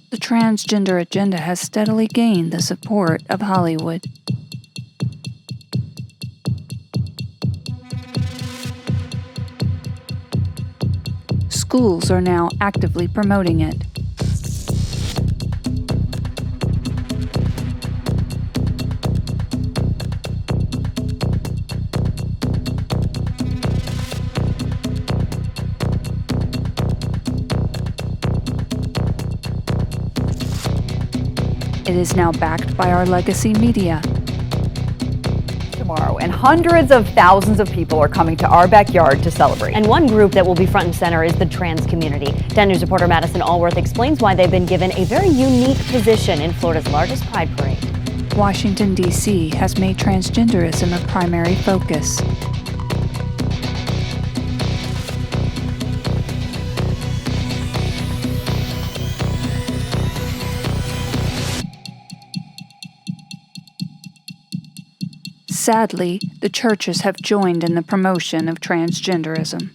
The transgender agenda has steadily gained the support of Hollywood. Schools are now actively promoting it. It is now backed by our legacy media. Tomorrow, and hundreds of thousands of people are coming to our backyard to celebrate. And one group that will be front and center is the trans community. 10 News reporter Madison Allworth explains why they've been given a very unique position in Florida's largest pride parade. Washington, D.C. has made transgenderism a primary focus. Sadly, the churches have joined in the promotion of transgenderism.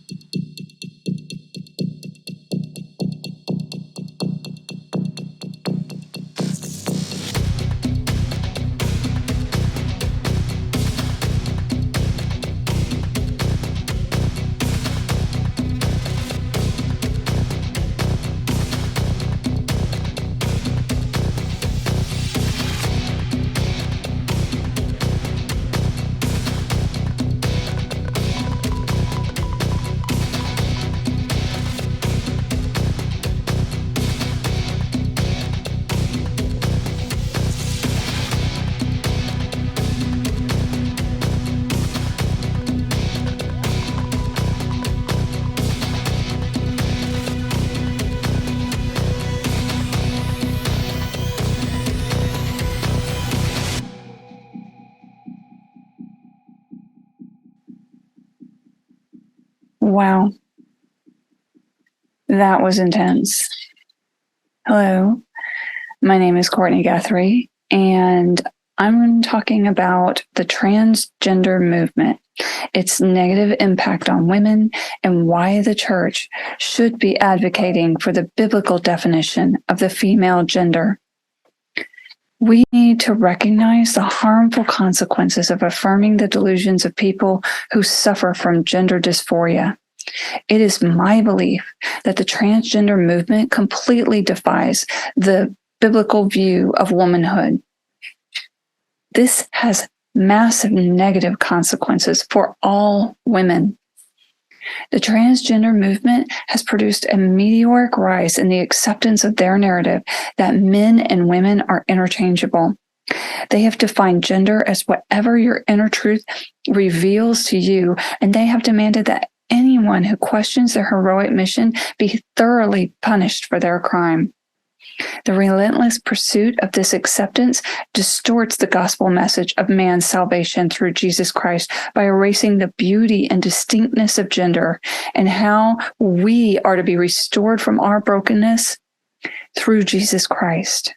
Wow. That was intense. Hello, my name is Courtney Guthrie, and I'm talking about the transgender movement, its negative impact on women, and why the church should be advocating for the biblical definition of the female gender. We need to recognize the harmful consequences of affirming the delusions of people who suffer from gender dysphoria. It is my belief that the transgender movement completely defies the biblical view of womanhood. This has massive negative consequences for all women. The transgender movement has produced a meteoric rise in the acceptance of their narrative that men and women are interchangeable. They have defined gender as whatever your inner truth reveals to you, and they have demanded that anyone who questions their heroic mission be thoroughly punished for their crime. The relentless pursuit of this acceptance distorts the gospel message of man's salvation through Jesus Christ by erasing the beauty and distinctness of gender and how we are to be restored from our brokenness through Jesus Christ.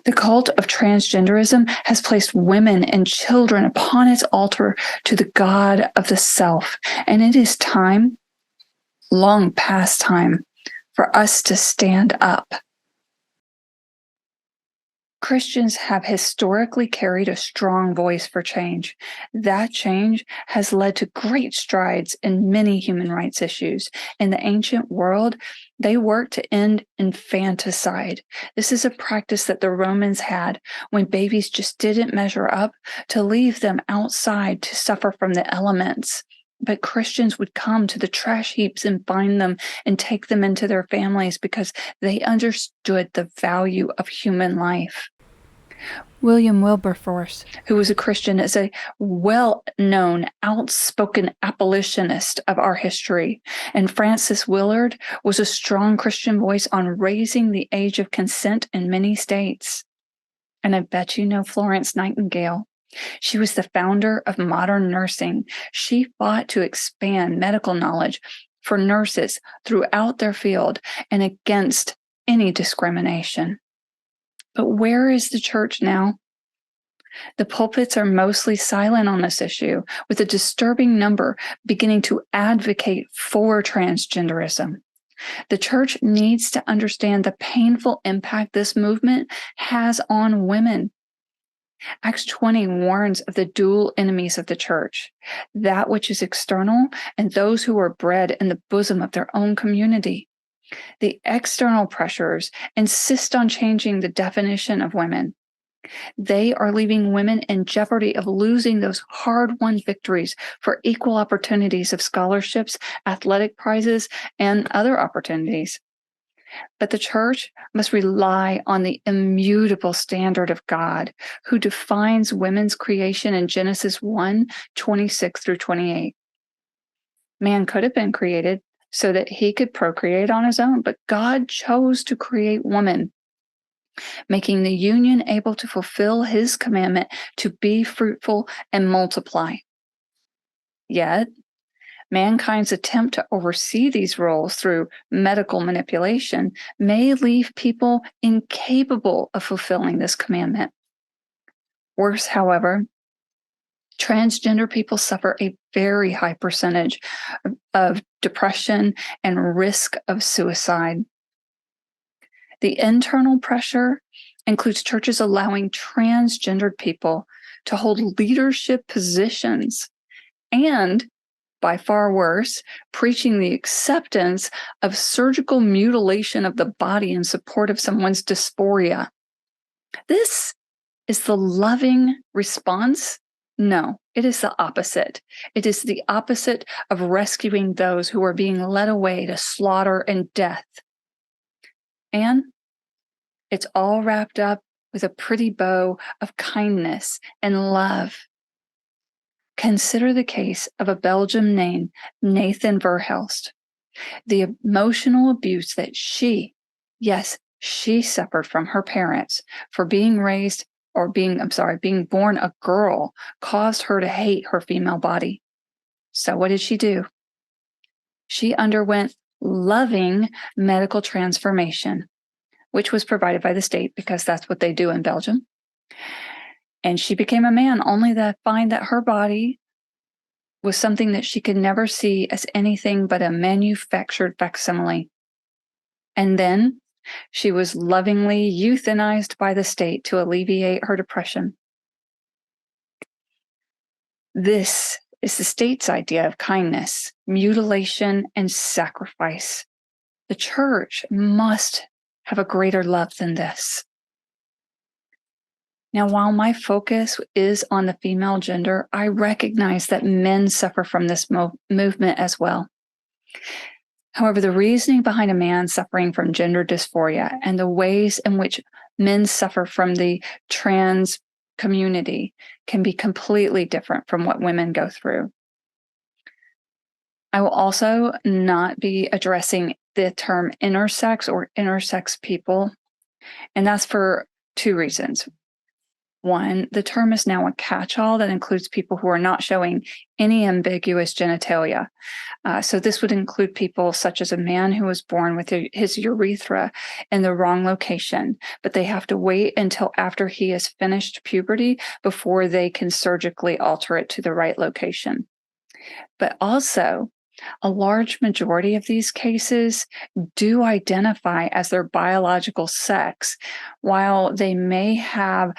The cult of transgenderism has placed women and children upon its altar to the God of the self, and it is time, long past time, for us to stand up. Christians have historically carried a strong voice for change. That change has led to great strides in many human rights issues. In the ancient world, they worked to end infanticide. This is a practice that the Romans had when babies just didn't measure up, to leave them outside to suffer from the elements. But Christians would come to the trash heaps and find them and take them into their families because they understood the value of human life. William Wilberforce, who was a Christian, is a well-known, outspoken abolitionist of our history. And Frances Willard was a strong Christian voice on raising the age of consent in many states. And I bet you know Florence Nightingale. She was the founder of modern nursing. She fought to expand medical knowledge for nurses throughout their field and against any discrimination. But where is the church now? The pulpits are mostly silent on this issue, with a disturbing number beginning to advocate for transgenderism. The church needs to understand the painful impact this movement has on women. Acts 20 warns of the dual enemies of the church, that which is external and those who are bred in the bosom of their own community. The external pressures insist on changing the definition of women. They are leaving women in jeopardy of losing those hard-won victories for equal opportunities of scholarships, athletic prizes, and other opportunities. But the church must rely on the immutable standard of God, who defines women's creation in Genesis 1:26 through 28. Man could have been created so that he could procreate on his own, but God chose to create woman, making the union able to fulfill his commandment to be fruitful and multiply. Yet, mankind's attempt to oversee these roles through medical manipulation may leave people incapable of fulfilling this commandment. Worse, however, transgender people suffer a very high percentage of depression and risk of suicide. The internal pressure includes churches allowing transgendered people to hold leadership positions and, by far worse, preaching the acceptance of surgical mutilation of the body in support of someone's dysphoria. This is the loving response? No, it is the opposite. It is the opposite of rescuing those who are being led away to slaughter and death. And it's all wrapped up with a pretty bow of kindness and love. Consider the case of a Belgian named Nathan Verhelst. The emotional abuse that she suffered from her parents for being born a girl caused her to hate her female body. So what did she do? She underwent loving medical transformation, which was provided by the state because that's what they do in Belgium. And she became a man, only to find that her body was something that she could never see as anything but a manufactured facsimile. And then she was lovingly euthanized by the state to alleviate her depression. This is the state's idea of kindness, mutilation, and sacrifice. The church must have a greater love than this. Now, while my focus is on the female gender, I recognize that men suffer from this movement as well. However, the reasoning behind a man suffering from gender dysphoria and the ways in which men suffer from the trans community can be completely different from what women go through. I will also not be addressing the term intersex or intersex people, and that's for two reasons. One, the term is now a catch-all that includes people who are not showing any ambiguous genitalia. So this would include people such as a man who was born with his urethra in the wrong location, but they have to wait until after he has finished puberty before they can surgically alter it to the right location. But also, a large majority of these cases do identify as their biological sex, while they may have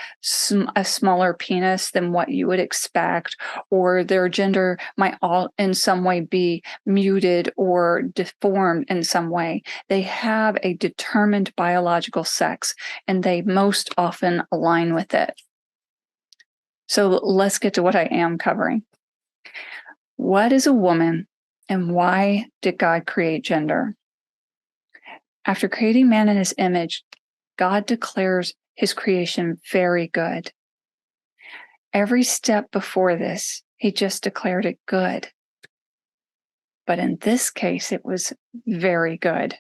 a smaller penis than what you would expect, or their gender might all in some way be muted or deformed in some way. They have a determined biological sex, and they most often align with it. So let's get to what I am covering. What is a woman? And why did God create gender? After creating man in his image, God declares his creation very good. Every step before this, he just declared it good. But in this case, it was very good.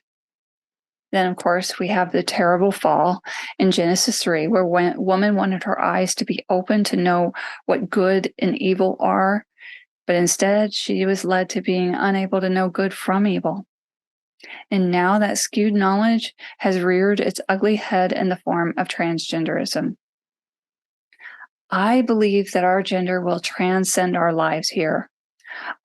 Then, of course, we have the terrible fall in Genesis 3, where woman wanted her eyes to be open to know what good and evil are. But instead, she was led to being unable to know good from evil. And now that skewed knowledge has reared its ugly head in the form of transgenderism. I believe that our gender will transcend our lives here.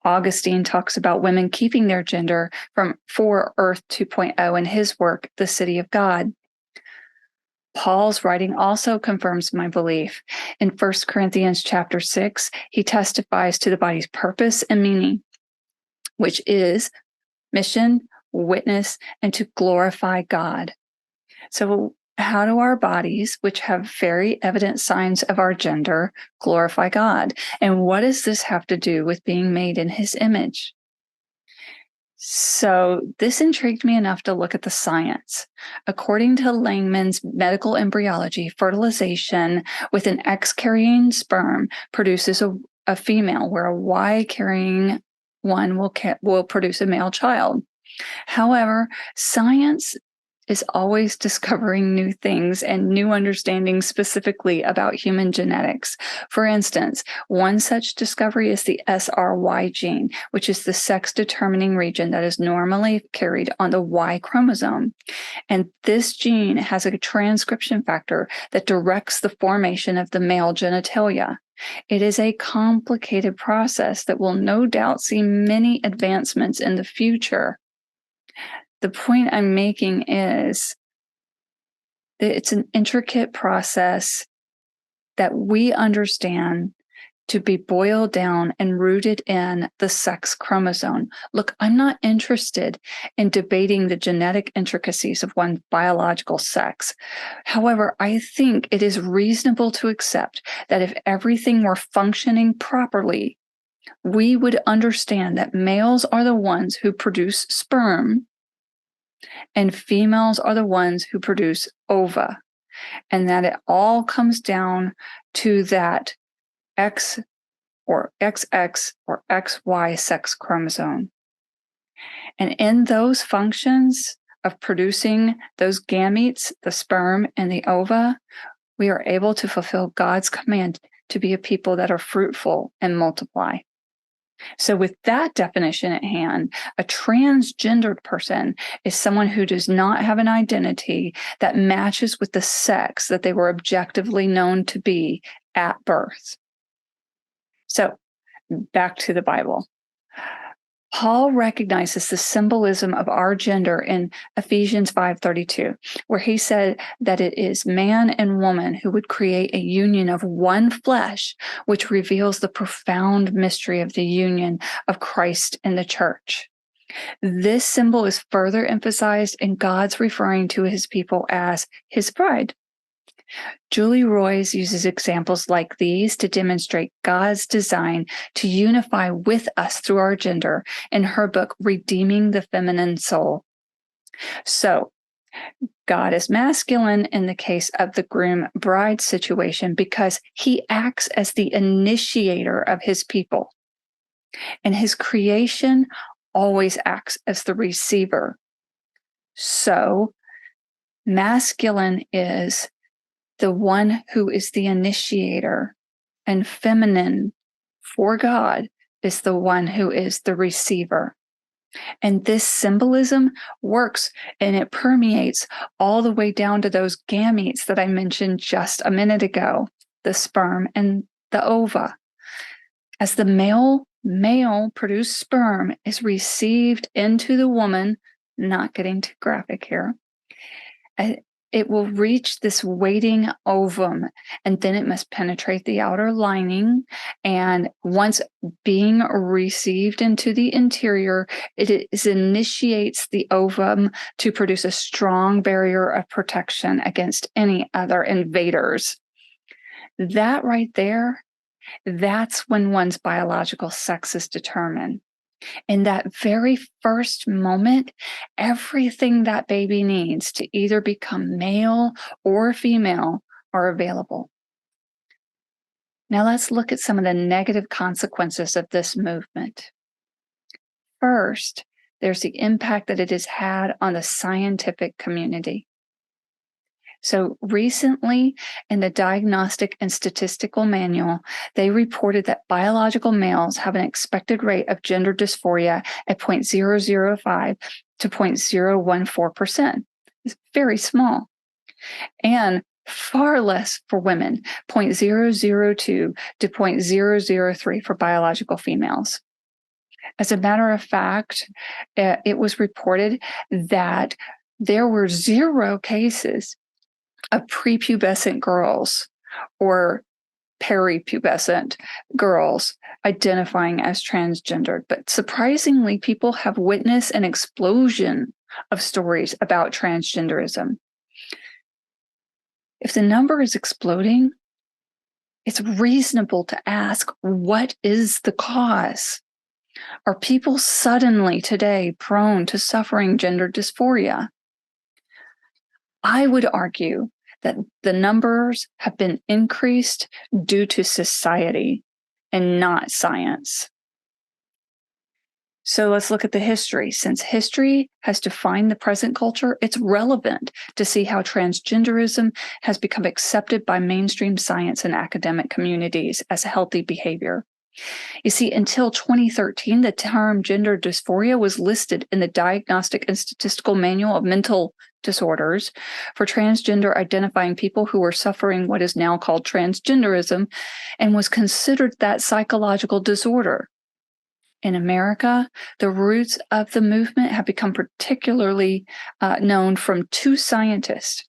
Augustine talks about women keeping their gender from For Earth 2.0 in his work, The City of God. Paul's writing also confirms my belief. In 1 Corinthians chapter 6, he testifies to the body's purpose and meaning, which is mission, witness, and to glorify God. So, how do our bodies, which have very evident signs of our gender, glorify God? And what does this have to do with being made in his image? So, this intrigued me enough to look at the science. According to Langman's medical embryology, fertilization with an X carrying sperm produces a female, where a Y carrying one will produce a male child. However, science is always discovering new things and new understandings specifically about human genetics. For instance, one such discovery is the SRY gene, which is the sex-determining region that is normally carried on the Y chromosome. And this gene has a transcription factor that directs the formation of the male genitalia. It is a complicated process that will no doubt see many advancements in the future. The point I'm making is that it's an intricate process that we understand to be boiled down and rooted in the sex chromosome. Look, I'm not interested in debating the genetic intricacies of one's biological sex. However, I think it is reasonable to accept that if everything were functioning properly, we would understand that males are the ones who produce sperm and females are the ones who produce ova, and that it all comes down to that X or XX or XY sex chromosome. And in those functions of producing those gametes, the sperm and the ova, we are able to fulfill God's command to be a people that are fruitful and multiply. So with that definition at hand, a transgendered person is someone who does not have an identity that matches with the sex that they were objectively known to be at birth. So back to the Bible. Paul recognizes the symbolism of our gender in Ephesians 5:32, where he said that it is man and woman who would create a union of one flesh, which reveals the profound mystery of the union of Christ and the church. This symbol is further emphasized in God's referring to his people as his bride. Julie Roys uses examples like these to demonstrate God's design to unify with us through our gender in her book, Redeeming the Feminine Soul. So, God is masculine in the case of the groom-bride situation because he acts as the initiator of his people. And his creation always acts as the receiver. So, masculine is the one who is the initiator, and feminine for God is the one who is the receiver. And this symbolism works and it permeates all the way down to those gametes that I mentioned just a minute ago, the sperm and the ova. As the male produced sperm is received into the woman, not getting too graphic here, it will reach this waiting ovum, and then it must penetrate the outer lining. And once being received into the interior, it initiates the ovum to produce a strong barrier of protection against any other invaders. That right there, that's when one's biological sex is determined. In that very first moment, everything that baby needs to either become male or female are available. Now let's look at some of the negative consequences of this movement. First, there's the impact that it has had on the scientific community. So recently, in the Diagnostic and Statistical Manual, they reported that biological males have an expected rate of gender dysphoria at 0.005 to 0.014%. It's very small. And far less for women, 0.002 to 0.003 for biological females. As a matter of fact, it was reported that there were 0 cases of prepubescent girls or peripubescent girls identifying as transgendered. But surprisingly, people have witnessed an explosion of stories about transgenderism. If the number is exploding, it's reasonable to ask, what is the cause? Are people suddenly today prone to suffering gender dysphoria? I would argue that the numbers have been increased due to society and not science. So let's look at the history. Since history has defined the present culture, it's relevant to see how transgenderism has become accepted by mainstream science and academic communities as a healthy behavior. You see, until 2013, the term gender dysphoria was listed in the Diagnostic and Statistical Manual of Mental Disorders for transgender identifying people who were suffering what is now called transgenderism and was considered that psychological disorder. In America, the roots of the movement have become particularly known from 2 scientists.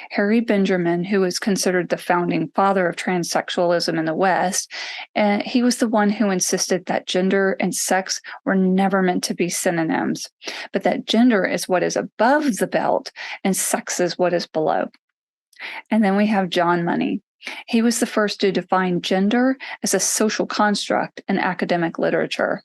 Harry Benjamin, who is considered the founding father of transsexualism in the West, and he was the one who insisted that gender and sex were never meant to be synonyms, but that gender is what is above the belt and sex is what is below. And then we have John Money. He was the first to define gender as a social construct in academic literature.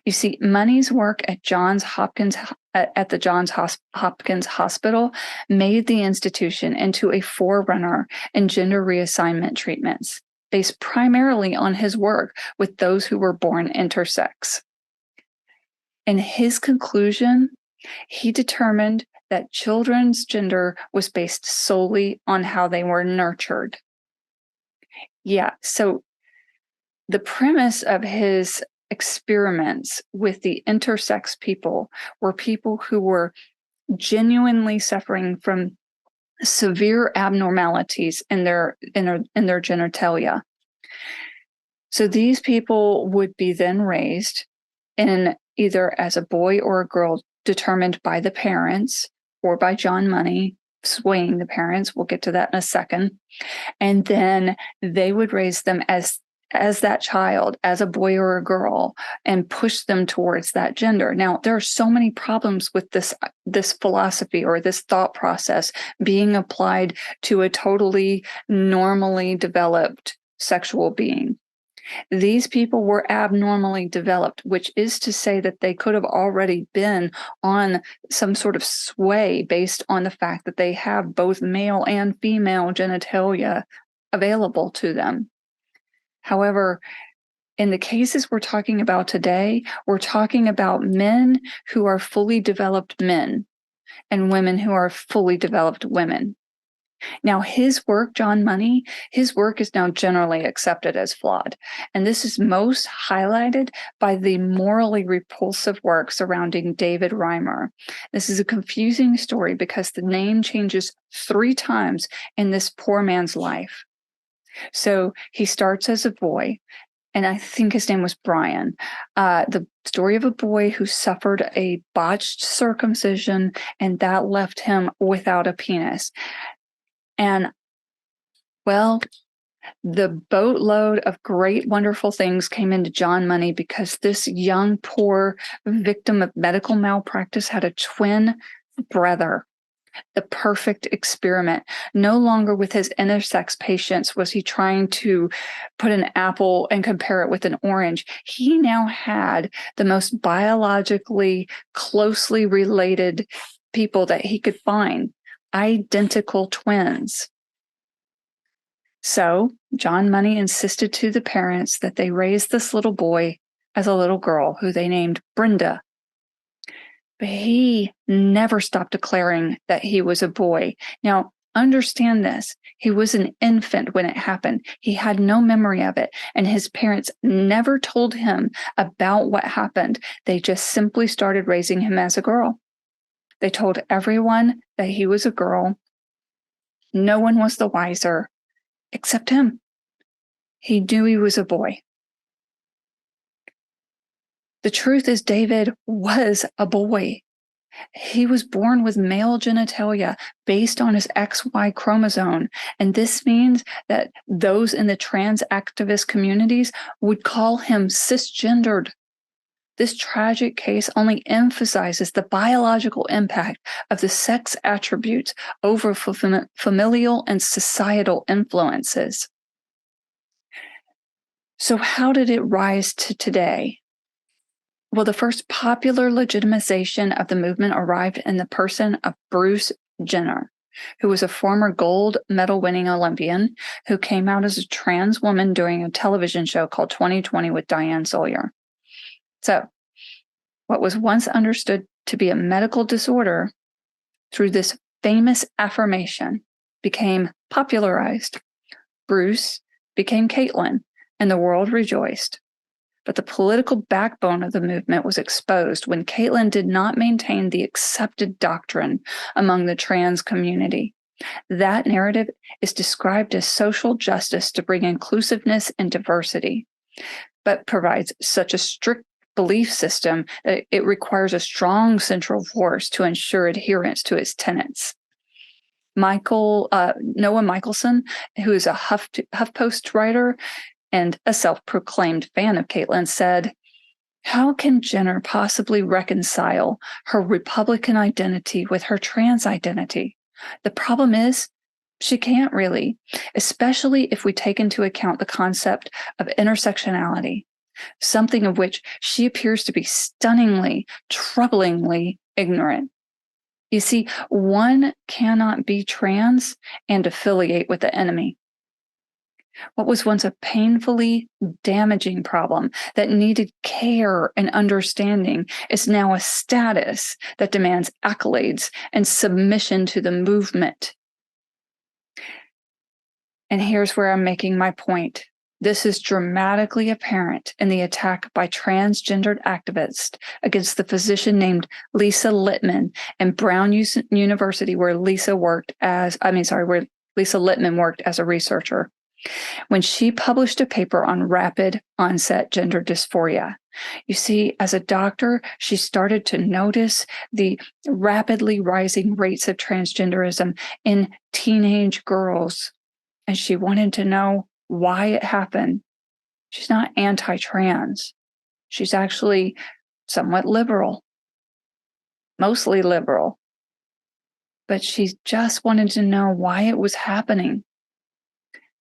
You see, Money's work at the Johns Hopkins Hospital made the institution into a forerunner in gender reassignment treatments, based primarily on his work with those who were born intersex. In his conclusion, he determined that children's gender was based solely on how they were nurtured. Yeah, so the premise of his experiments with the intersex people were people who were genuinely suffering from severe abnormalities in their genitalia. So these people would be then raised in either as a boy or a girl determined by the parents or by John Money swaying the parents. We'll get to that in a second. And then they would raise them as that child, as a boy or a girl, and push them towards that gender. Now, there are so many problems with this philosophy or this thought process being applied to a totally normally developed sexual being. These people were abnormally developed, which is to say that they could have already been on some sort of sway based on the fact that they have both male and female genitalia available to them. However, in the cases we're talking about today, we're talking about men who are fully developed men and women who are fully developed women. Now, his work, John Money, his work is now generally accepted as flawed. And this is most highlighted by the morally repulsive work surrounding David Reimer. This is a confusing story because the name changes 3 times in this poor man's life. So he starts as a boy, and I think his name was Brian. The story of a boy who suffered a botched circumcision, and that left him without a penis. And, well, the boatload of great, wonderful things came into John Money because this young, poor victim of medical malpractice had a twin brother. The perfect experiment. No longer with his intersex patients was he trying to put an apple and compare it with an orange. He now had the most biologically closely related people that he could find, identical twins. So John Money insisted to the parents that they raise this little boy as a little girl who they named Brenda. But he never stopped declaring that he was a boy. Now, understand this. He was an infant when it happened. He had no memory of it. And his parents never told him about what happened. They just simply started raising him as a girl. They told everyone that he was a girl. No one was the wiser except him. He knew he was a boy. The truth is, David was a boy. He was born with male genitalia based on his XY chromosome. And this means that those in the trans activist communities would call him cisgendered. This tragic case only emphasizes the biological impact of the sex attributes over familial and societal influences. So, how did it rise to today? Well, the first popular legitimization of the movement arrived in the person of Bruce Jenner, who was a former gold medal winning Olympian who came out as a trans woman during a television show called 2020 with Diane Sawyer. So, what was once understood to be a medical disorder through this famous affirmation became popularized. Bruce became Caitlin, and the world rejoiced. But the political backbone of the movement was exposed when Caitlin did not maintain the accepted doctrine among the trans community. That narrative is described as social justice to bring inclusiveness and diversity, but provides such a strict belief system that it requires a strong central force to ensure adherence to its tenets. Noah Michelson, who is a HuffPost writer and a self-proclaimed fan of Caitlin, said, "How can Jenner possibly reconcile her Republican identity with her trans identity? The problem is she can't really, especially if we take into account the concept of intersectionality, something of which she appears to be stunningly, troublingly ignorant. You see, one cannot be trans and affiliate with the enemy. What was once a painfully damaging problem that needed care and understanding is now a status that demands accolades and submission to the movement." And here's where I'm making my point. This is dramatically apparent in the attack by transgendered activists against the physician named Lisa Littman in Brown University, where Lisa Littman worked as a researcher, when she published a paper on rapid onset gender dysphoria. You see, as a doctor, she started to notice the rapidly rising rates of transgenderism in teenage girls, and she wanted to know why it happened. She's not anti-trans. She's actually somewhat liberal, mostly liberal, but she just wanted to know why it was happening.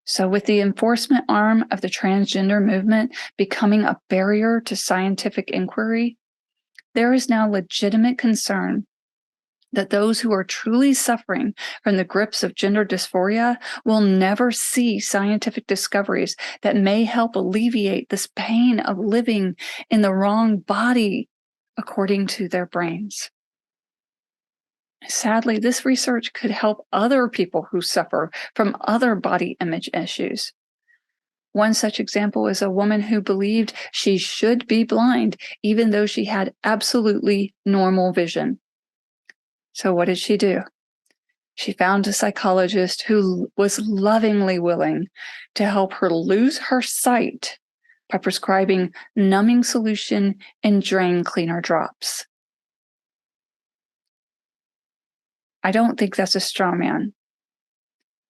So, with the enforcement arm of the transgender movement becoming a barrier to scientific inquiry, there is now legitimate concern that those who are truly suffering from the grips of gender dysphoria will never see scientific discoveries that may help alleviate this pain of living in the wrong body according to their brains. Sadly, this research could help other people who suffer from other body image issues. One such example is a woman who believed she should be blind, even though she had absolutely normal vision. So what did she do? She found a psychologist who was lovingly willing to help her lose her sight by prescribing numbing solution and drain cleaner drops. I don't think that's a straw man.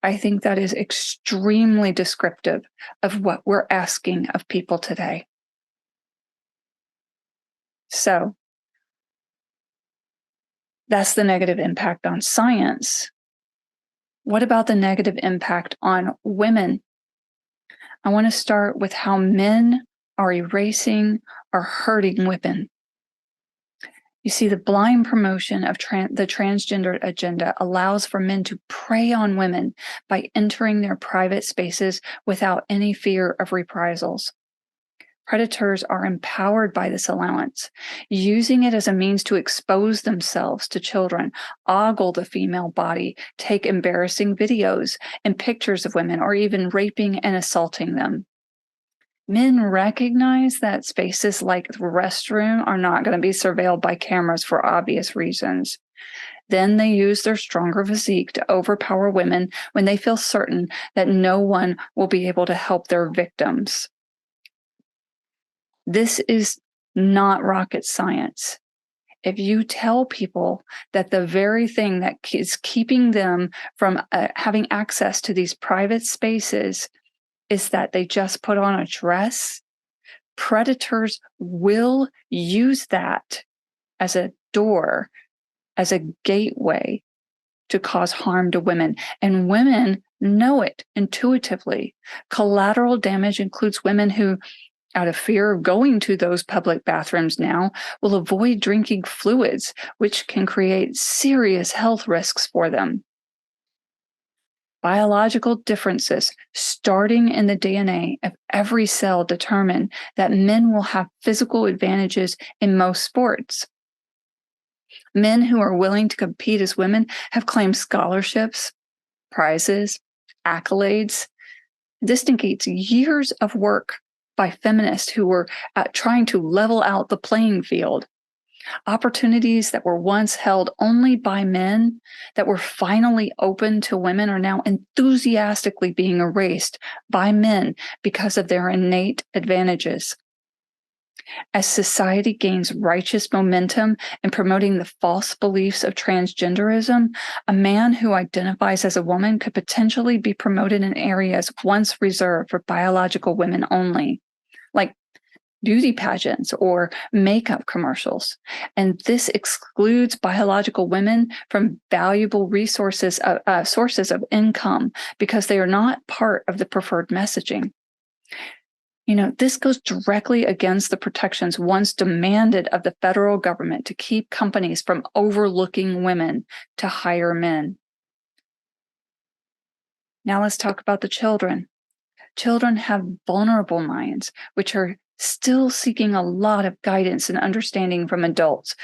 I think that is extremely descriptive of what we're asking of people today. So that's the negative impact on science. What about the negative impact on women? I want to start with how men are erasing or hurting women. You see, the blind promotion of the transgender agenda allows for men to prey on women by entering their private spaces without any fear of reprisals. Predators are empowered by this allowance, using it as a means to expose themselves to children, ogle the female body, take embarrassing videos and pictures of women, or even raping and assaulting them. Men recognize that spaces like the restroom are not going to be surveilled by cameras for obvious reasons. Then they use their stronger physique to overpower women when they feel certain that no one will be able to help their victims. This is not rocket science. If you tell people that the very thing that is keeping them from having access to these private spaces is that they just put on a dress, predators will use that as a door, as a gateway to cause harm to women. And women know it intuitively. Collateral damage includes women who, out of fear of going to those public bathrooms now, will avoid drinking fluids, which can create serious health risks for them. Biological differences starting in the DNA of every cell determine that men will have physical advantages in most sports. Men who are willing to compete as women have claimed scholarships, prizes, accolades. This negates years of work by feminists who were trying to level out the playing field. Opportunities that were once held only by men that were finally open to women are now enthusiastically being erased by men because of their innate advantages. As society gains righteous momentum in promoting the false beliefs of transgenderism, a man who identifies as a woman could potentially be promoted in areas once reserved for biological women only, like beauty pageants or makeup commercials. And this excludes biological women from valuable sources of income because they are not part of the preferred messaging. This goes directly against the protections once demanded of the federal government to keep companies from overlooking women to hire men. Now let's talk about the children. Children have vulnerable minds, which are still seeking a lot of guidance and understanding from adults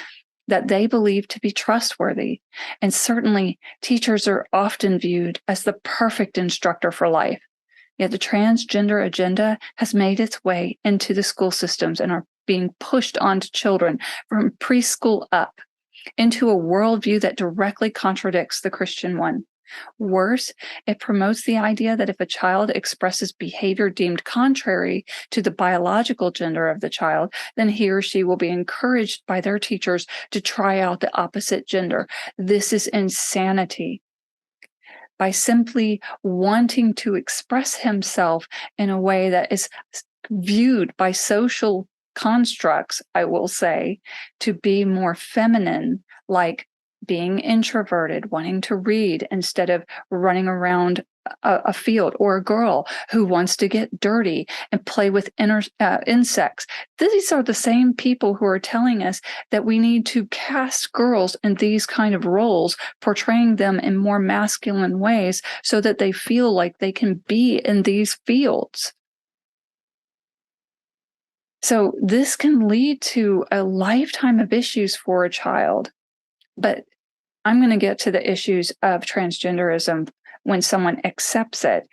that they believe to be trustworthy. And certainly, teachers are often viewed as the perfect instructor for life. Yet the transgender agenda has made its way into the school systems and are being pushed onto children from preschool up into a worldview that directly contradicts the Christian one. Worse, it promotes the idea that if a child expresses behavior deemed contrary to the biological gender of the child, then he or she will be encouraged by their teachers to try out the opposite gender. This is insanity. By simply wanting to express himself in a way that is viewed by social constructs, I will say, to be more feminine, like being introverted, wanting to read instead of running around a field, or a girl who wants to get dirty and play with insects. These are the same people who are telling us that we need to cast girls in these kind of roles, portraying them in more masculine ways so that they feel like they can be in these fields. So this can lead to a lifetime of issues for a child. But I'm going to get to the issues of transgenderism when someone accepts it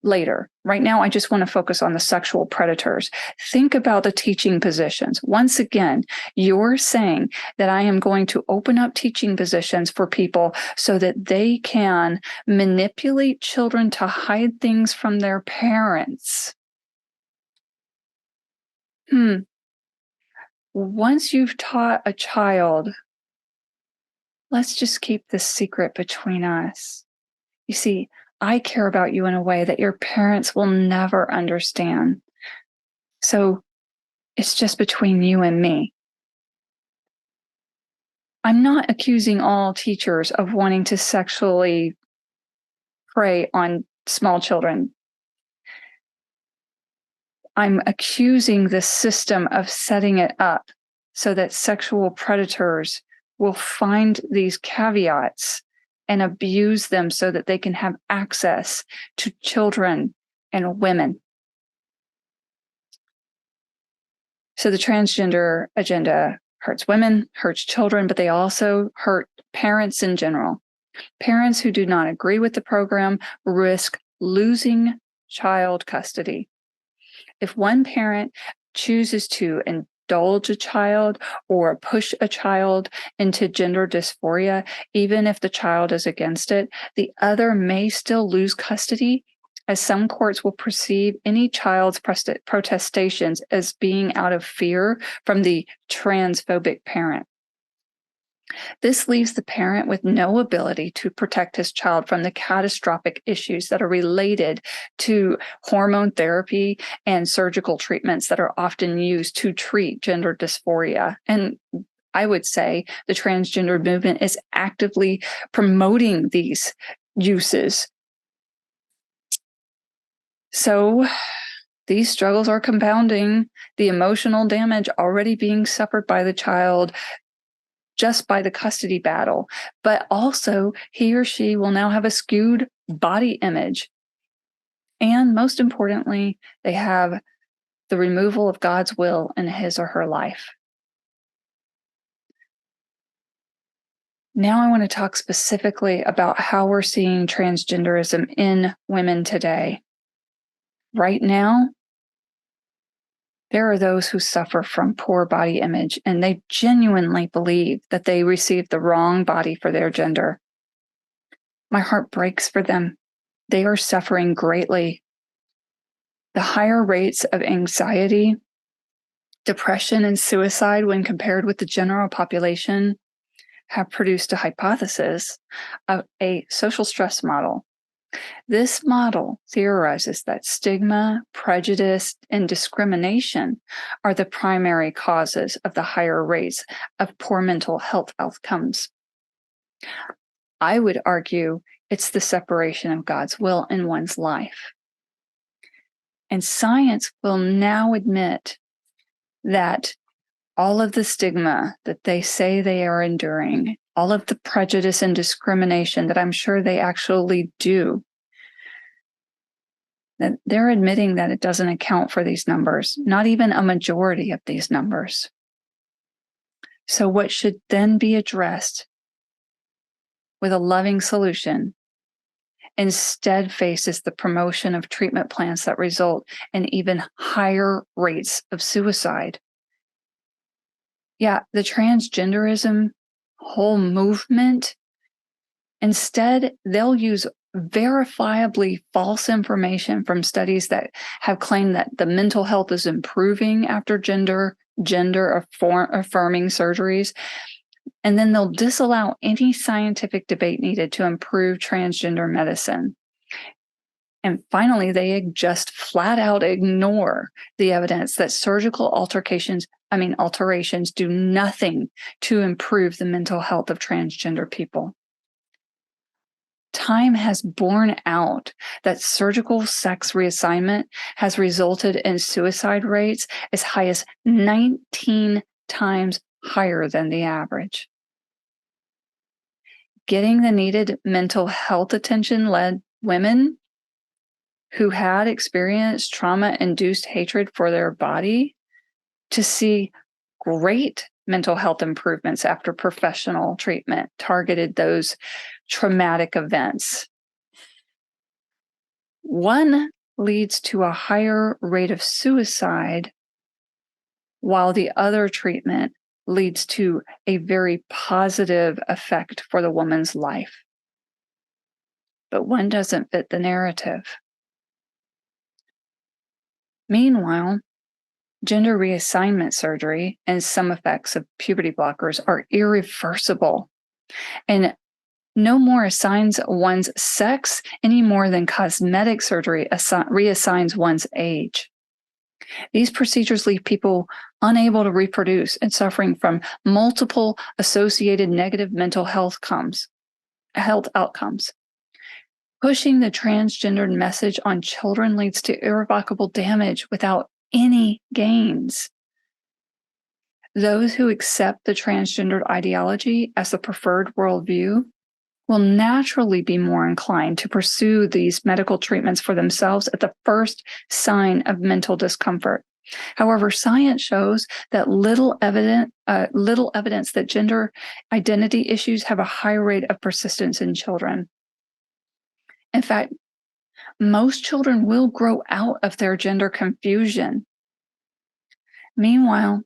later. Right now, I just want to focus on the sexual predators. Think about the teaching positions. Once again, you're saying that I am going to open up teaching positions for people so that they can manipulate children to hide things from their parents. Once you've taught a child, let's just keep this secret between us. You see, I care about you in a way that your parents will never understand. So it's just between you and me. I'm not accusing all teachers of wanting to sexually prey on small children. I'm accusing the system of setting it up so that sexual predators will find these caveats and abuse them so that they can have access to children and women. So the transgender agenda hurts women, hurts children, but they also hurt parents in general. Parents who do not agree with the program risk losing child custody. If one parent chooses to indulge a child or push a child into gender dysphoria, even if the child is against it, the other may still lose custody as some courts will perceive any child's protestations as being out of fear from the transphobic parent. This leaves the parent with no ability to protect his child from the catastrophic issues that are related to hormone therapy and surgical treatments that are often used to treat gender dysphoria. And I would say the transgender movement is actively promoting these uses. So these struggles are compounding the emotional damage already being suffered by the child just by the custody battle, but also he or she will now have a skewed body image. And most importantly, they have the removal of God's will in his or her life. Now I want to talk specifically about how we're seeing transgenderism in women today. Right now, there are those who suffer from poor body image, and they genuinely believe that they received the wrong body for their gender. My heart breaks for them. They are suffering greatly. The higher rates of anxiety, depression, and suicide when compared with the general population have produced a hypothesis of a social stress model. This model theorizes that stigma, prejudice, and discrimination are the primary causes of the higher rates of poor mental health outcomes. I would argue it's the separation of God's will in one's life. And science will now admit that all of the stigma that they say they are enduring, all of the prejudice and discrimination that I'm sure they actually do, that they're admitting that it doesn't account for these numbers, not even a majority of these numbers. So what should then be addressed with a loving solution instead faces the promotion of treatment plans that result in even higher rates of suicide. Yeah, the transgenderism whole movement, instead, they'll use verifiably false information from studies that have claimed that the mental health is improving after gender affirming surgeries. And then they'll disallow any scientific debate needed to improve transgender medicine. And finally, they just flat out ignore the evidence that surgical alterations do nothing to improve the mental health of transgender people. Time has borne out that surgical sex reassignment has resulted in suicide rates as high as 19 times higher than the average. Getting the needed mental health attention led women who had experienced trauma-induced hatred for their body to see great mental health improvements after professional treatment targeted those traumatic events. One leads to a higher rate of suicide, while the other treatment leads to a very positive effect for the woman's life. But one doesn't fit the narrative. Meanwhile, gender reassignment surgery and some effects of puberty blockers are irreversible and no more assigns one's sex any more than cosmetic surgery reassigns one's age. These procedures leave people unable to reproduce and suffering from multiple associated negative mental health outcomes. Pushing the transgendered message on children leads to irrevocable damage without any gains. Those who accept the transgendered ideology as the preferred worldview will naturally be more inclined to pursue these medical treatments for themselves at the first sign of mental discomfort. However, science shows that little evidence that gender identity issues have a high rate of persistence in children. In fact, most children will grow out of their gender confusion. Meanwhile,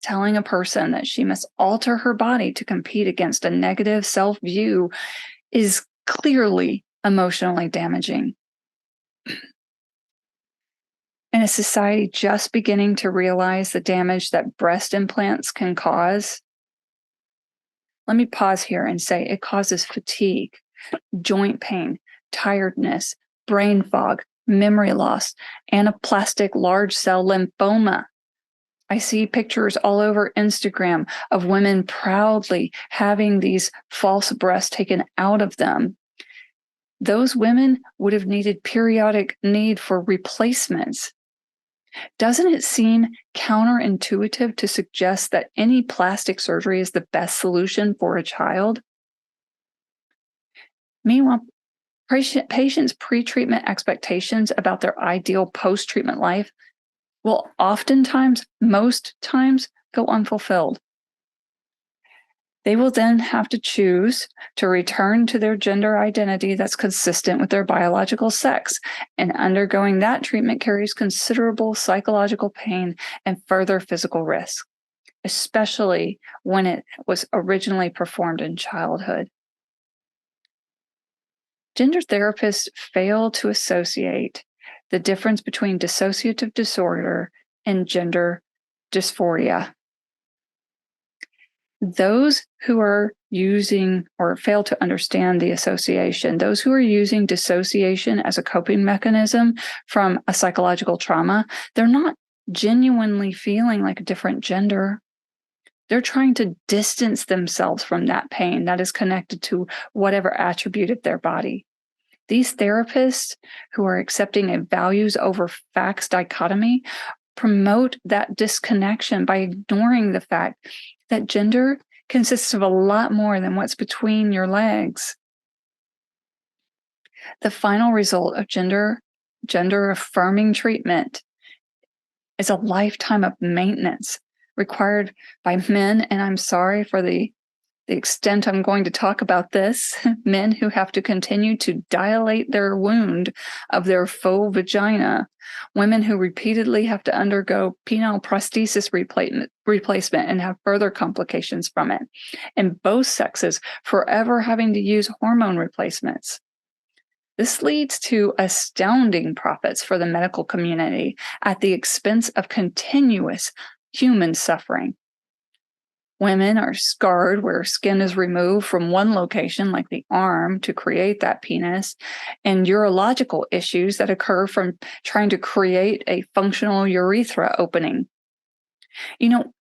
telling a person that she must alter her body to compete against a negative self-view is clearly emotionally damaging. In a society just beginning to realize the damage that breast implants can cause, let me pause here and say it causes fatigue, joint pain, tiredness, brain fog, memory loss, anaplastic large cell lymphoma. I see pictures all over Instagram of women proudly having these false breasts taken out of them. Those women would have needed periodic need for replacements. Doesn't it seem counterintuitive to suggest that any plastic surgery is the best solution for a child? Meanwhile, patients' pre-treatment expectations about their ideal post-treatment life will oftentimes, most times, go unfulfilled. They will then have to choose to return to their gender identity that's consistent with their biological sex, and undergoing that treatment carries considerable psychological pain and further physical risk, especially when it was originally performed in childhood. Gender therapists fail to associate the difference between dissociative disorder and gender dysphoria. Those who are using or fail to understand the association, those who are using dissociation as a coping mechanism from a psychological trauma, they're not genuinely feeling like a different gender. They're trying to distance themselves from that pain that is connected to whatever attribute of their body. These therapists who are accepting a values over facts dichotomy promote that disconnection by ignoring the fact that gender consists of a lot more than what's between your legs. The final result of gender affirming treatment is a lifetime of maintenance required by men, and I'm sorry for the extent I'm going to talk about this, men who have to continue to dilate their wound of their faux vagina, women who repeatedly have to undergo penile prosthesis replacement and have further complications from it, and both sexes forever having to use hormone replacements. This leads to astounding profits for the medical community at the expense of continuous human suffering. Women are scarred where skin is removed from one location, like the arm, to create that penis, and urological issues that occur from trying to create a functional urethra opening. You know,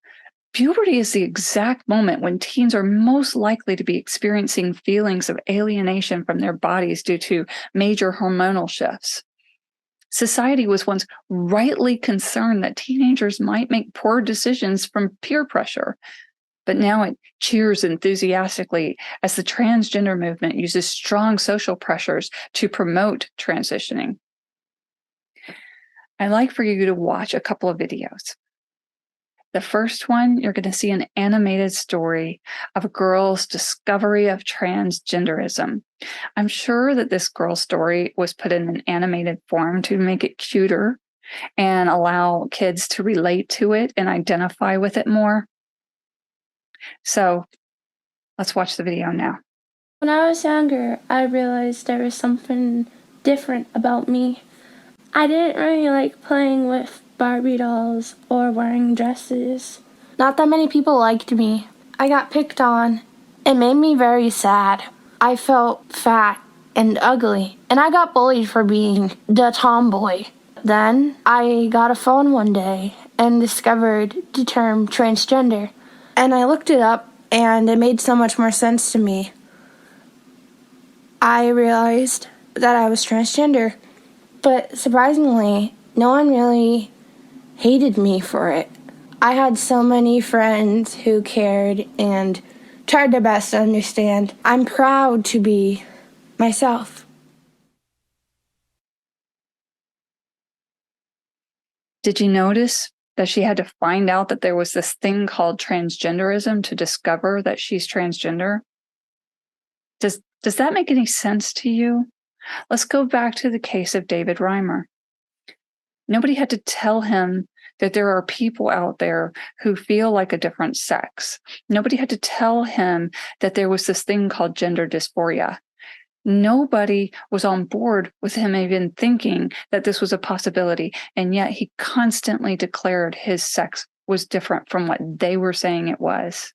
puberty is the exact moment when teens are most likely to be experiencing feelings of alienation from their bodies due to major hormonal shifts. Society was once rightly concerned that teenagers might make poor decisions from peer pressure. But now it cheers enthusiastically as the transgender movement uses strong social pressures to promote transitioning. I'd like for you to watch a couple of videos. The first one, you're going to see an animated story of a girl's discovery of transgenderism. I'm sure that this girl's story was put in an animated form to make it cuter and allow kids to relate to it and identify with it more. So let's watch the video now. When I was younger, I realized there was something different about me. I didn't really like playing with Barbie dolls or wearing dresses. Not that many people liked me. I got picked on. It made me very sad. I felt fat and ugly, and I got bullied for being the tomboy. Then I got a phone one day and discovered the term transgender. And I looked it up, and it made so much more sense to me. I realized that I was transgender, but surprisingly, no one really hated me for it. I had so many friends who cared and tried their best to understand. I'm proud to be myself. Did you notice that she had to find out that there was this thing called transgenderism to discover that she's transgender? Does that make any sense to you? Let's go back to the case of David Reimer. Nobody had to tell him that there are people out there who feel like a different sex. Nobody had to tell him that there was this thing called gender dysphoria. Nobody was on board with him even thinking that this was a possibility. And yet he constantly declared his sex was different from what they were saying it was.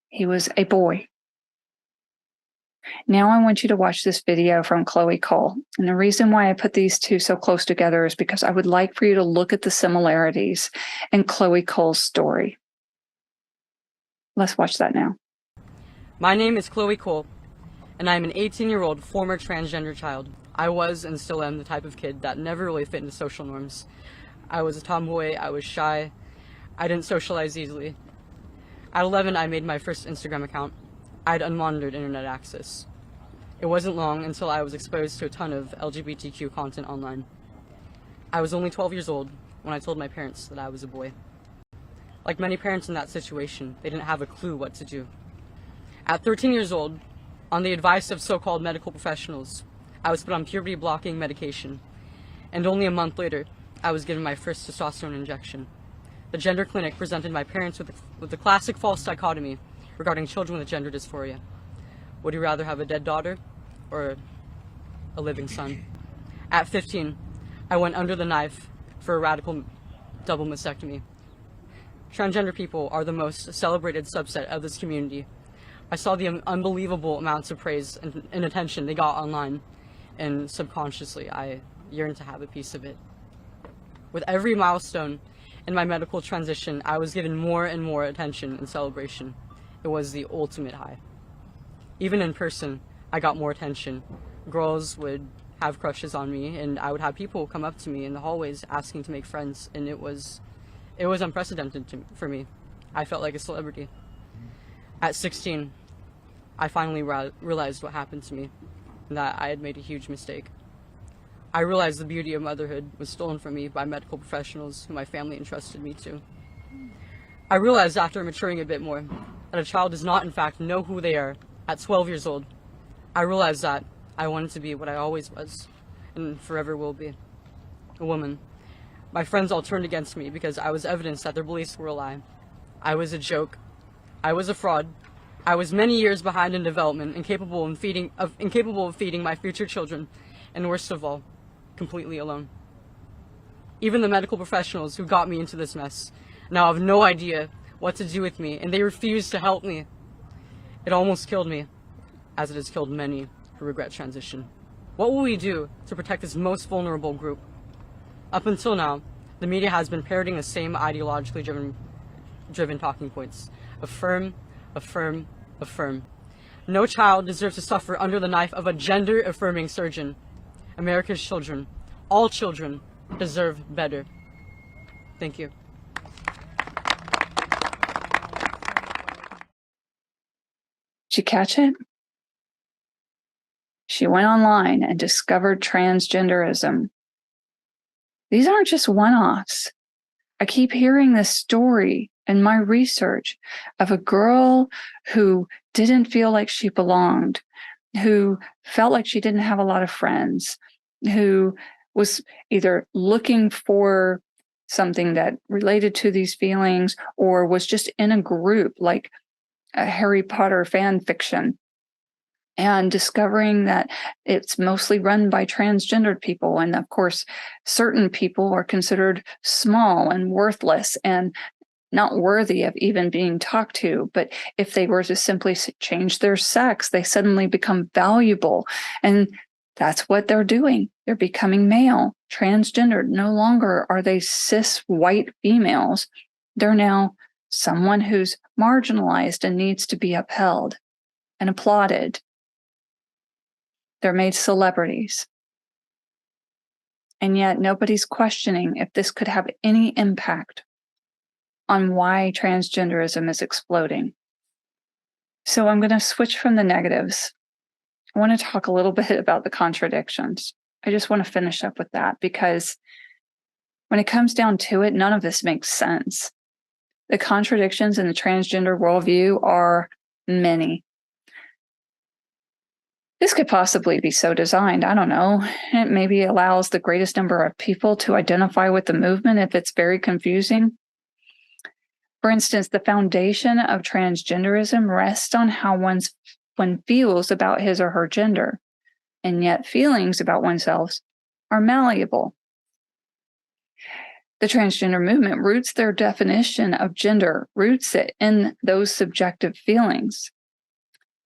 He was a boy. Now I want you to watch this video from Chloe Cole. And the reason why I put these two so close together is because I would like for you to look at the similarities in Chloe Cole's story. Let's watch that now. My name is Chloe Cole, and I am an 18-year-old former transgender child. I was and still am the type of kid that never really fit into social norms. I was a tomboy, I was shy, I didn't socialize easily. At 11, I made my first Instagram account. I had unmonitored internet access. It wasn't long until I was exposed to a ton of LGBTQ content online. I was only 12 years old when I told my parents that I was a boy. Like many parents in that situation, they didn't have a clue what to do. At 13 years old, on the advice of so-called medical professionals, I was put on puberty-blocking medication, and only a month later, I was given my first testosterone injection. The gender clinic presented my parents with the classic false dichotomy regarding children with gender dysphoria. Would you rather have a dead daughter or a living son? At 15, I went under the knife for a radical double mastectomy. Transgender people are the most celebrated subset of this community. I saw the unbelievable amounts of praise and attention they got online, and subconsciously I yearned to have a piece of it. With every milestone in my medical transition, I was given more and more attention and celebration. It was the ultimate high. Even in person, I got more attention. Girls would have crushes on me, and I would have people come up to me in the hallways asking to make friends, and it was unprecedented for me. I felt like a celebrity. At 16, I finally realized what happened to me, and that I had made a huge mistake. I realized the beauty of motherhood was stolen from me by medical professionals who my family entrusted me to. I realized after maturing a bit more that a child does not in fact know who they are at 12 years old. I realized that I wanted to be what I always was, and forever will be, a woman. My friends all turned against me because I was evidence that their beliefs were a lie. I was a joke. I was a fraud. I was many years behind in development, incapable of feeding my future children, and worst of all, completely alone. Even the medical professionals who got me into this mess now have no idea what to do with me, and they refuse to help me. It almost killed me, as it has killed many who regret transition. What will we do to protect this most vulnerable group? Up until now, the media has been parroting the same ideologically driven talking points. Affirm, affirm, affirm. No child deserves to suffer under the knife of a gender-affirming surgeon. America's children, all children, deserve better. Thank you. Did you catch it? She went online and discovered transgenderism. These aren't just one-offs. I keep hearing this story in my research of a girl who didn't feel like she belonged, who felt like she didn't have a lot of friends, who was either looking for something that related to these feelings or was just in a group like a Harry Potter fan fiction, and discovering that it's mostly run by transgendered people. And of course, certain people are considered small and worthless and not worthy of even being talked to. But if they were to simply change their sex, they suddenly become valuable. And that's what they're doing. They're becoming male, transgendered. No longer are they cis white females. They're now someone who's marginalized and needs to be upheld and applauded. They're made celebrities. And yet nobody's questioning if this could have any impact on why transgenderism is exploding. So I'm going to switch from the negatives. I want to talk a little bit about the contradictions. I just want to finish up with that because when it comes down to it, none of this makes sense. The contradictions in the transgender worldview are many. This could possibly be so designed, I don't know. It maybe allows the greatest number of people to identify with the movement if it's very confusing. For instance, the foundation of transgenderism rests on how one feels about his or her gender. and yet feelings about oneself are malleable. The transgender movement roots their definition of gender, roots it in those subjective feelings.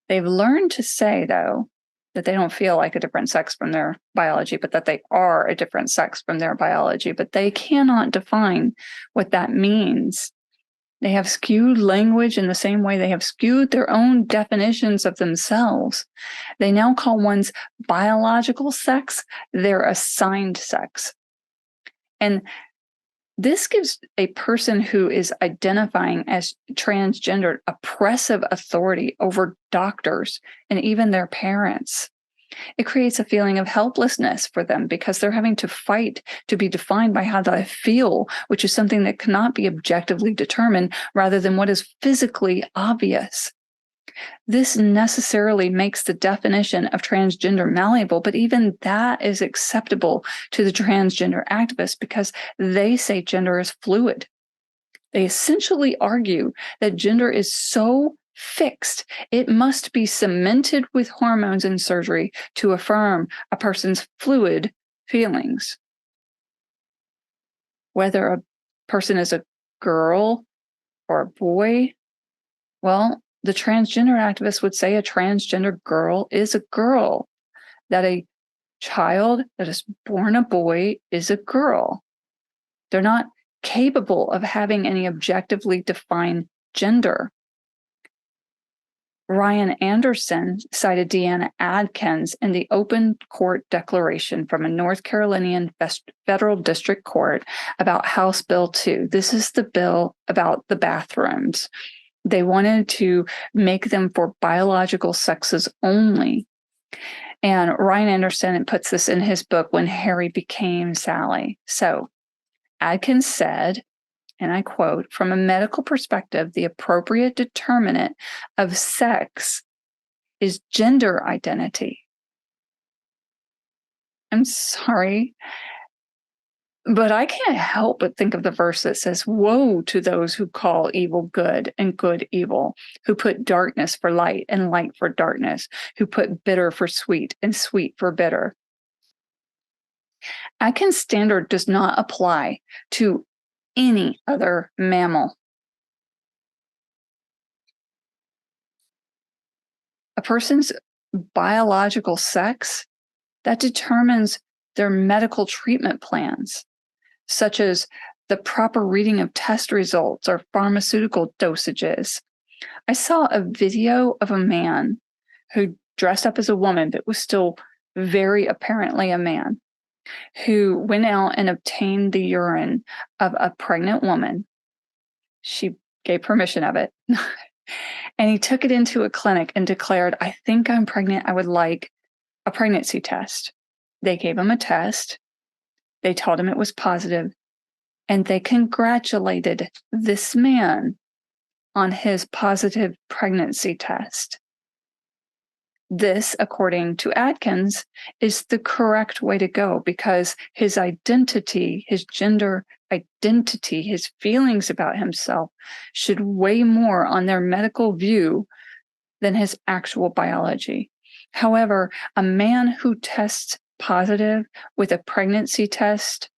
They've learned to say, though, that they don't feel like a different sex from their biology, but that they are a different sex from their biology, but they cannot define what that means. They have skewed language in the same way they have skewed their own definitions of themselves. They now call one's biological sex their assigned sex. And this gives a person who is identifying as transgender oppressive authority over doctors and even their parents. It creates a feeling of helplessness for them because they're having to fight to be defined by how they feel, which is something that cannot be objectively determined rather than what is physically obvious. This necessarily makes the definition of transgender malleable, but even that is acceptable to the transgender activists because they say gender is fluid. They essentially argue that gender is so fixed, it must be cemented with hormones and surgery to affirm a person's fluid feelings. Whether a person is a girl or a boy, well, the transgender activists would say a transgender girl is a girl, that a child that is born a boy is a girl. They're not capable of having any objectively defined gender. Ryan Anderson cited Deanna Adkins in the open court declaration from a North Carolinian federal district court about House Bill 2. This is the bill about the bathrooms. They wanted to make them for biological sexes only. And Ryan Anderson puts this in his book, When Harry Became Sally. So Adkins said, and I quote, "From a medical perspective, the appropriate determinant of sex is gender identity." I'm sorry, but I can't help but think of the verse that says, "Woe to those who call evil good and good evil, who put darkness for light and light for darkness, who put bitter for sweet and sweet for bitter." Atkins' standard does not apply to any other mammal. A person's biological sex, that determines their medical treatment plans, such as the proper reading of test results or pharmaceutical dosages. I saw a video of a man who dressed up as a woman, but was still very apparently a man, who went out and obtained the urine of a pregnant woman. She gave permission of it. And he took it into a clinic and declared, "I think I'm pregnant. I would like a pregnancy test." They gave him a test. They told him it was positive, and they congratulated this man on his positive pregnancy test. This, according to Atkins, is the correct way to go because his identity, his gender identity, his feelings about himself should weigh more on their medical view than his actual biology. However, a man who tests positive with a pregnancy test,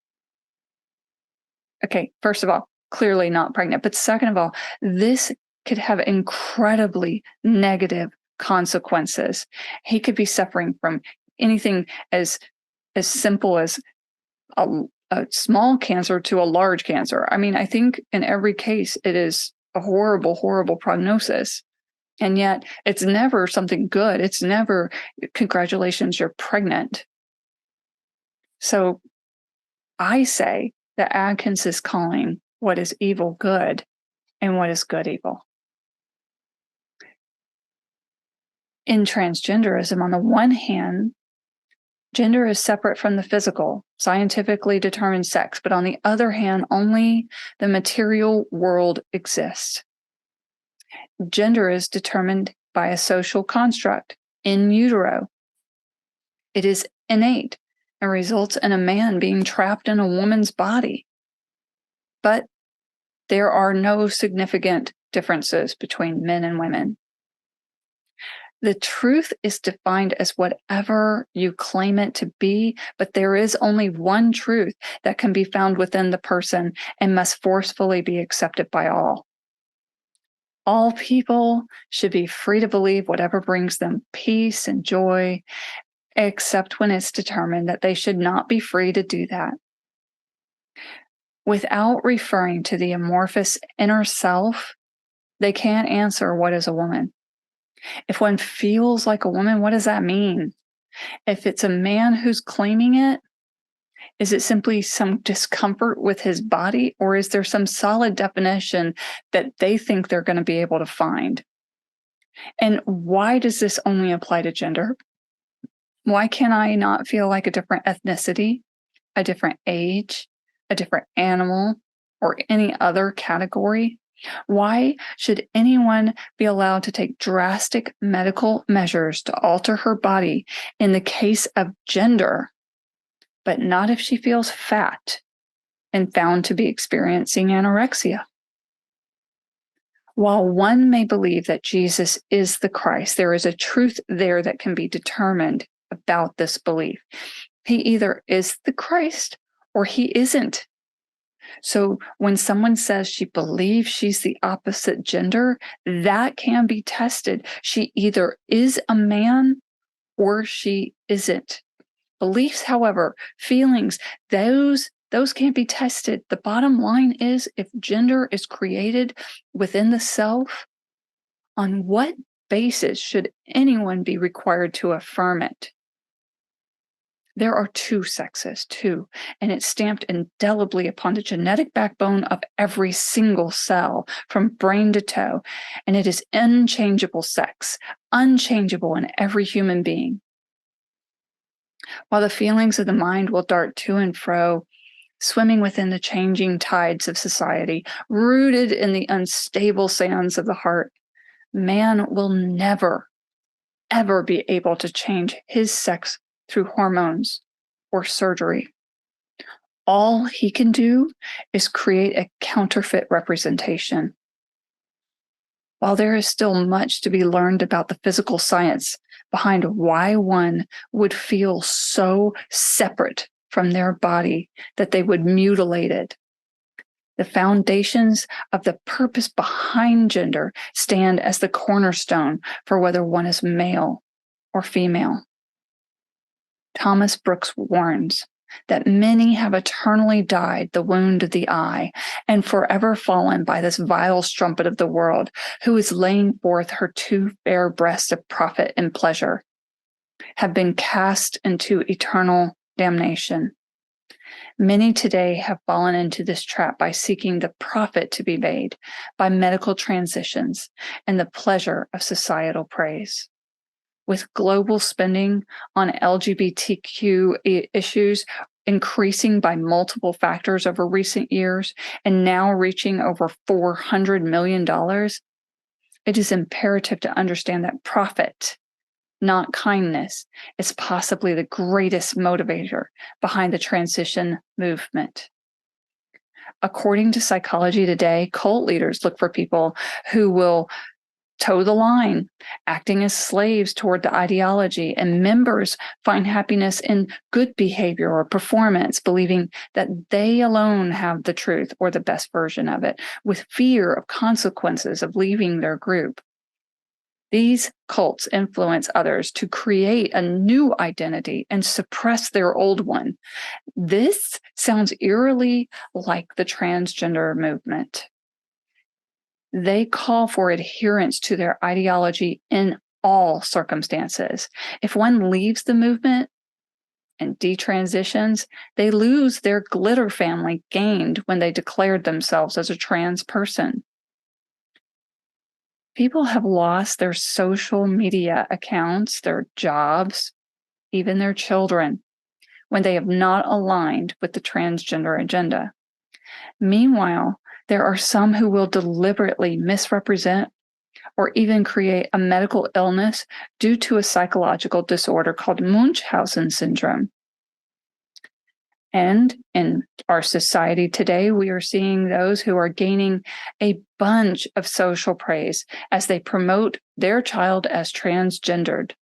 okay, first of all, clearly not pregnant, but second of all, this could have incredibly negative consequences. He could be suffering from anything as simple as a small cancer to a large cancer. I mean, I think in every case it is a horrible, horrible prognosis. And yet it's never something good. It's never, congratulations, you're pregnant. So I say that Adkins is calling what is evil good and what is good evil. In transgenderism, on the one hand, gender is separate from the physical, scientifically determined sex, but on the other hand, only the material world exists. Gender is determined by a social construct in utero. It is innate and results in a man being trapped in a woman's body. But there are no significant differences between men and women. The truth is defined as whatever you claim it to be, but there is only one truth that can be found within the person and must forcefully be accepted by all. All people should be free to believe whatever brings them peace and joy, except when it's determined that they should not be free to do that. Without referring to the amorphous inner self, they can't answer what is a woman. If one feels like a woman, what does that mean? If it's a man who's claiming it, is it simply some discomfort with his body, or is there some solid definition that they think they're going to be able to find? And why does this only apply to gender? Why can I not feel like a different ethnicity, a different age, a different animal, or any other category? Why should anyone be allowed to take drastic medical measures to alter her body in the case of gender, but not if she feels fat and found to be experiencing anorexia? While one may believe that Jesus is the Christ, there is a truth there that can be determined about this belief. He either is the Christ or he isn't. So when someone says she believes she's the opposite gender, that can be tested. She either is a man or she isn't. Beliefs, however, feelings, those can't be tested. The bottom line is, if gender is created within the self, on what basis should anyone be required to affirm it? There are two sexes, too, and it's stamped indelibly upon the genetic backbone of every single cell, from brain to toe, and it is unchangeable sex, unchangeable in every human being. While the feelings of the mind will dart to and fro, swimming within the changing tides of society, rooted in the unstable sands of the heart, man will never, ever be able to change his sex through hormones or surgery. All he can do is create a counterfeit representation. While there is still much to be learned about the physical science behind why one would feel so separate from their body that they would mutilate it, the foundations of the purpose behind gender stand as the cornerstone for whether one is male or female. Thomas Brooks warns that many have eternally died the wound of the eye and forever fallen by this vile strumpet of the world, who is laying forth her two fair breasts of profit and pleasure, have been cast into eternal damnation. Many today have fallen into this trap by seeking the profit to be made by medical transitions and the pleasure of societal praise. With global spending on LGBTQ issues increasing by multiple factors over recent years and now reaching over $400 million, it is imperative to understand that profit, not kindness, is possibly the greatest motivator behind the transition movement. According to Psychology Today, cult leaders look for people who will toe the line, acting as slaves toward the ideology, and members find happiness in good behavior or performance, believing that they alone have the truth or the best version of it, with fear of consequences of leaving their group. These cults influence others to create a new identity and suppress their old one. This sounds eerily like the transgender movement. They call for adherence to their ideology in all circumstances. If one leaves the movement and detransitions, they lose their glitter family gained when they declared themselves as a trans person. People have lost their social media accounts, their jobs, even their children, when they have not aligned with the transgender agenda. Meanwhile, there are some who will deliberately misrepresent or even create a medical illness due to a psychological disorder called Munchausen syndrome. And in our society today, we are seeing those who are gaining a bunch of social praise as they promote their child as transgendered.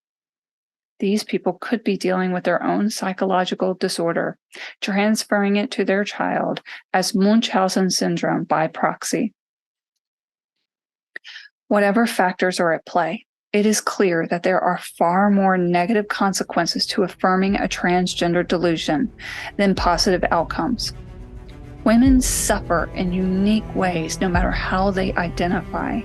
These people could be dealing with their own psychological disorder, transferring it to their child as Munchausen syndrome by proxy. Whatever factors are at play, it is clear that there are far more negative consequences to affirming a transgender delusion than positive outcomes. Women suffer in unique ways no matter how they identify.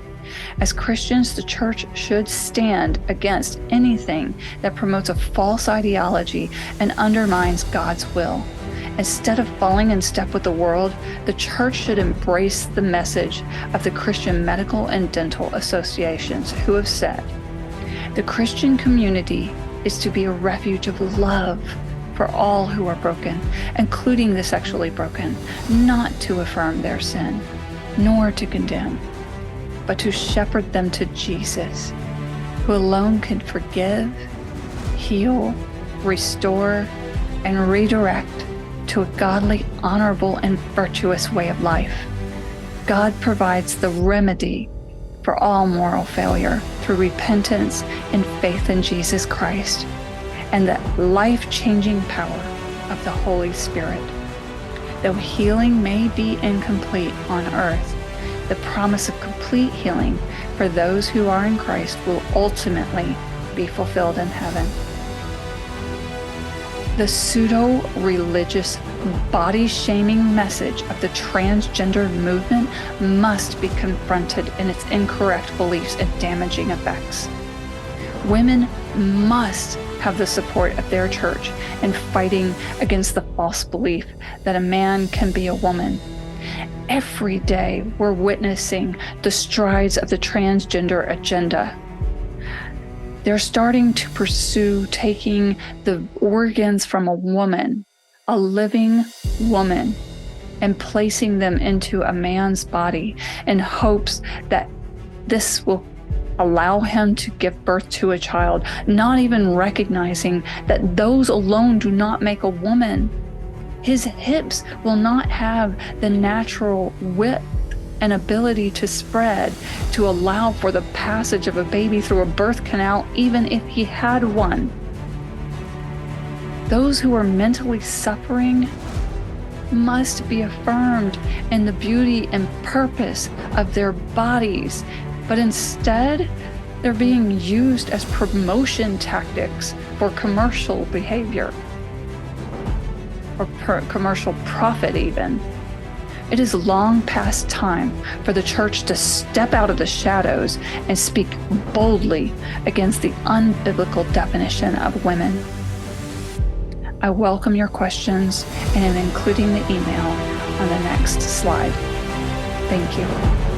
As Christians, the church should stand against anything that promotes a false ideology and undermines God's will. Instead of falling in step with the world, the church should embrace the message of the Christian Medical and Dental Associations, who have said, "The Christian community is to be a refuge of love for all who are broken, including the sexually broken, not to affirm their sin, nor to condemn, but to shepherd them to Jesus, who alone can forgive, heal, restore, and redirect to a godly, honorable, and virtuous way of life. God provides the remedy for all moral failure through repentance and faith in Jesus Christ and the life-changing power of the Holy Spirit. Though healing may be incomplete on earth, the promise of complete healing for those who are in Christ will ultimately be fulfilled in heaven." The pseudo-religious, body-shaming message of the transgender movement must be confronted in its incorrect beliefs and damaging effects. Women must have the support of their church in fighting against the false belief that a man can be a woman. Every day, we're witnessing the strides of the transgender agenda. They're starting to pursue taking the organs from a woman, a living woman, and placing them into a man's body in hopes that this will allow him to give birth to a child, not even recognizing that those alone do not make a woman. His hips will not have the natural width and ability to spread to allow for the passage of a baby through a birth canal, even if he had one. Those who are mentally suffering must be affirmed in the beauty and purpose of their bodies, but instead, they're being used as promotion tactics for commercial behavior or commercial profit even. It is long past time for the church to step out of the shadows and speak boldly against the unbiblical definition of women. I welcome your questions and am including the email on the next slide. Thank you.